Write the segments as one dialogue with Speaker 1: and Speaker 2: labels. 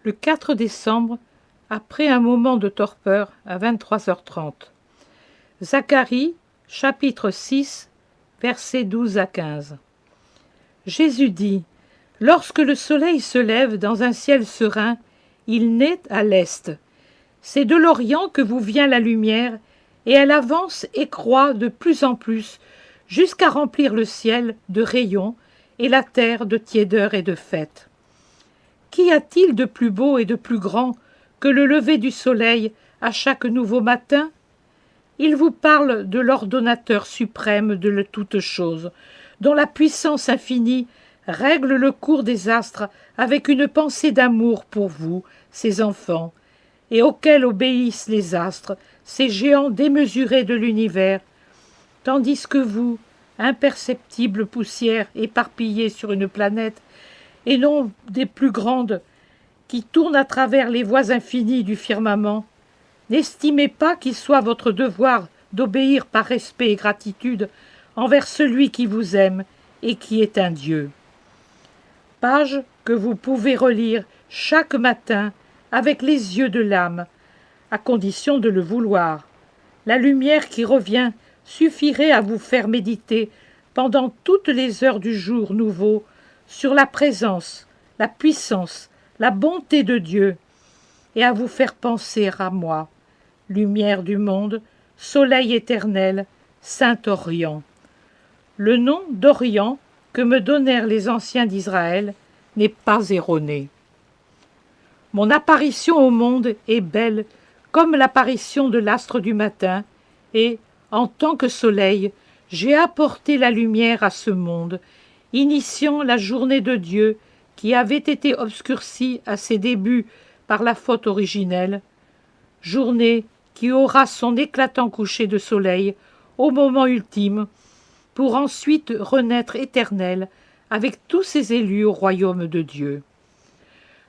Speaker 1: le 4 décembre, après un moment de torpeur à 23h30. Zacharie, chapitre 6, versets 12 à 15. Jésus dit : lorsque le soleil se lève dans un ciel serein, il naît à l'est. C'est de l'Orient que vous vient la lumière, et elle avance et croît de plus en plus, jusqu'à remplir le ciel de rayons et la terre de tiédeur et de fête. Qu'y a-t-il de plus beau et de plus grand que le lever du soleil à chaque nouveau matin ? Il vous parle de l'ordonnateur suprême de toutes choses, dont la puissance infinie règle le cours des astres avec une pensée d'amour pour vous, ses enfants, et auquel obéissent les astres, ces géants démesurés de l'univers, tandis que vous, imperceptible poussière éparpillée sur une planète, et non des plus grandes, qui tournent à travers les voies infinies du firmament, n'estimez pas qu'il soit votre devoir d'obéir par respect et gratitude envers celui qui vous aime et qui est un Dieu. Page que vous pouvez relire chaque matin avec les yeux de l'âme, à condition de le vouloir. La lumière qui revient suffirait à vous faire méditer pendant toutes les heures du jour nouveau sur la présence, la puissance, la bonté de Dieu, et à vous faire penser à moi, lumière du monde, soleil éternel, Saint-Orient. Le nom d'Orient que me donnèrent les anciens d'Israël n'est pas erroné. Mon apparition au monde est belle comme l'apparition de l'astre du matin, et, en tant que soleil, j'ai apporté la lumière à ce monde, initiant la journée de Dieu qui avait été obscurcie à ses débuts par la faute originelle, journée qui aura son éclatant coucher de soleil au moment ultime, pour ensuite renaître éternelle avec tous ses élus au royaume de Dieu.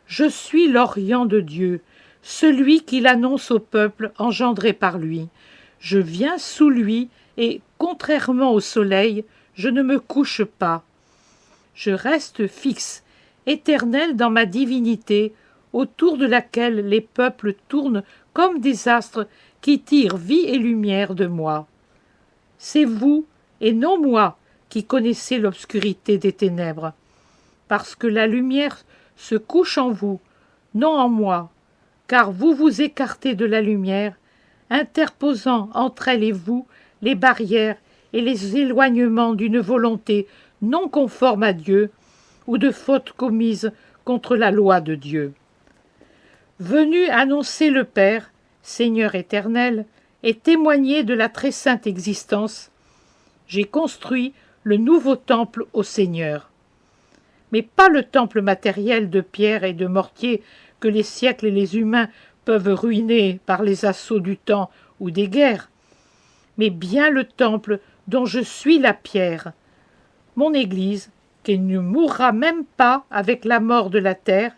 Speaker 1: Je suis l'Orient de Dieu, celui qui l'annonce au peuple engendré par lui. Je viens sous lui et, contrairement au soleil, je ne me couche pas. Je reste fixe, éternel dans ma divinité, autour de laquelle les peuples tournent comme des astres qui tirent vie et lumière de moi. C'est vous, et non moi, qui connaissez l'obscurité des ténèbres, parce que la lumière se couche en vous, non en moi, car vous vous écartez de la lumière, interposant entre elle et vous les barrières et les éloignements d'une volonté non conforme à Dieu ou de fautes commises contre la loi de Dieu. Venu annoncer le Père, Seigneur éternel, et témoigner de la très sainte existence, j'ai construit le nouveau temple au Seigneur. Mais pas le temple matériel de pierre et de mortier que les siècles et les humains peuvent ruiner par les assauts du temps ou des guerres, mais bien le temple dont je suis la pierre, mon Église, qui ne mourra même pas avec la mort de la terre,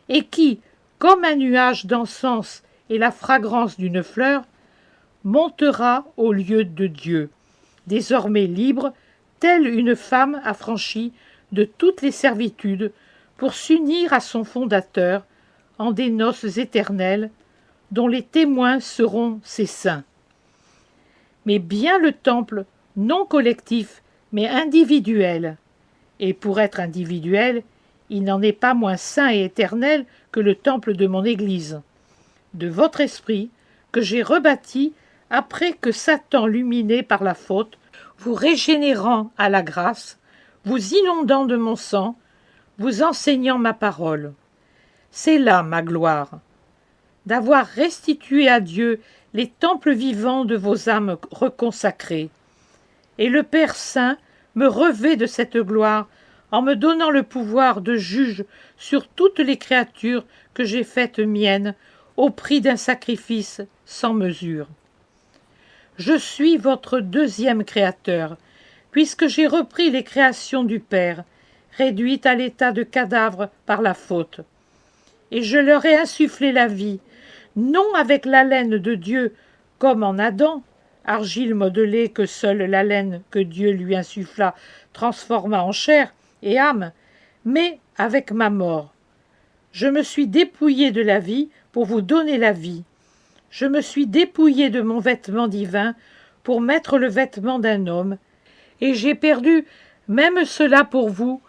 Speaker 1: et qui, comme un nuage d'encens et la fragrance d'une fleur, montera au lieu de Dieu, désormais libre, telle une femme affranchie de toutes les servitudes, pour s'unir à son fondateur en des noces éternelles, dont les témoins seront ses saints. Mais bien le temple, non collectif, mais individuel, et pour être individuel, il n'en est pas moins saint et éternel que le temple de mon Église, de votre esprit, que j'ai rebâti après que Satan, luminé par la faute, vous régénérant à la grâce, vous inondant de mon sang, vous enseignant ma parole. C'est là ma gloire, d'avoir restitué à Dieu les temples vivants de vos âmes reconsacrées. Et le Père Saint me revêt de cette gloire en me donnant le pouvoir de juge sur toutes les créatures que j'ai faites miennes au prix d'un sacrifice sans mesure. Je suis votre deuxième créateur, puisque j'ai repris les créations du Père, réduites à l'état de cadavres par la faute. Et je leur ai insufflé la vie, non avec l'haleine de Dieu, comme en Adam, argile modelée que seule l'haleine que Dieu lui insuffla transforma en chair et âme, mais avec ma mort. Je me suis dépouillé de la vie pour vous donner la vie. Je me suis dépouillé de mon vêtement divin pour mettre le vêtement d'un homme, et j'ai perdu même cela pour vous,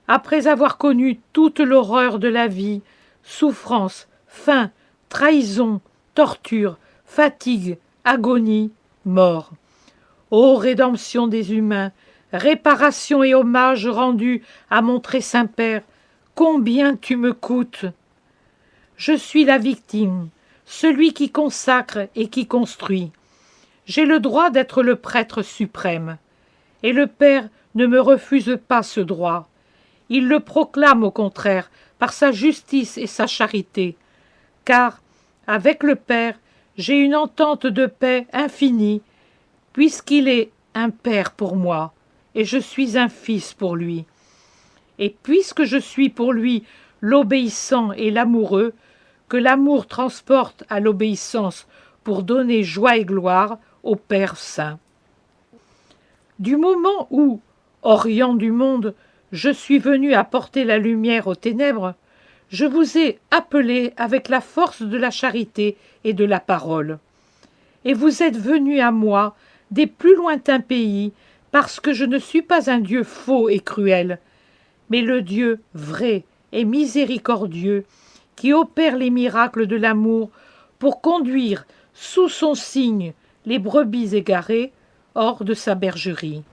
Speaker 1: après avoir connu toute l'horreur de la vie, souffrance, faim, trahison, torture, fatigue, agonie, mort. Ô rédemption des humains, réparation et hommage rendus à mon très saint Père, combien tu me coûtes! Je suis la victime, celui qui consacre et qui construit. J'ai le droit d'être le prêtre suprême, et le Père ne me refuse pas ce droit. Il le proclame au contraire par sa justice et sa charité, car, avec le Père, j'ai une entente de paix infinie, puisqu'il est un Père pour moi, et je suis un Fils pour lui. Et puisque je suis pour lui l'obéissant et l'amoureux, que l'amour transporte à l'obéissance pour donner joie et gloire au Père Saint. Du moment où, Orient du monde, je suis venu apporter la lumière aux ténèbres, je vous ai appelé avec la force de la charité et de la parole. Et vous êtes venus à moi des plus lointains pays, parce que je ne suis pas un Dieu faux et cruel, mais le Dieu vrai et miséricordieux, qui opère les miracles de l'amour pour conduire sous son signe les brebis égarées hors de sa bergerie.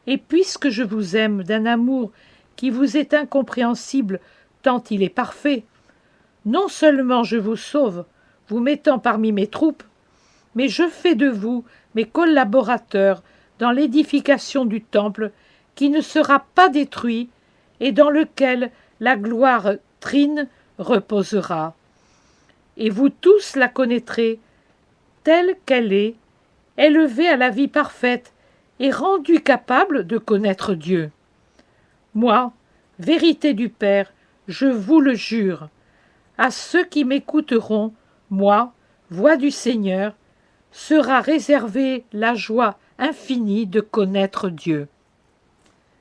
Speaker 1: Et puisque je vous aime d'un amour qui vous est incompréhensible tant il est parfait, non seulement je vous sauve, vous mettant parmi mes troupes, mais je fais de vous mes collaborateurs dans l'édification du temple qui ne sera pas détruit et dans lequel la gloire trine reposera. Et vous tous la connaîtrez telle qu'elle est, élevée à la vie parfaite et rendue capable de connaître Dieu. Moi, vérité du Père, je vous le jure, à ceux qui m'écouteront, moi, voix du Seigneur, sera réservée la joie infinie de connaître Dieu.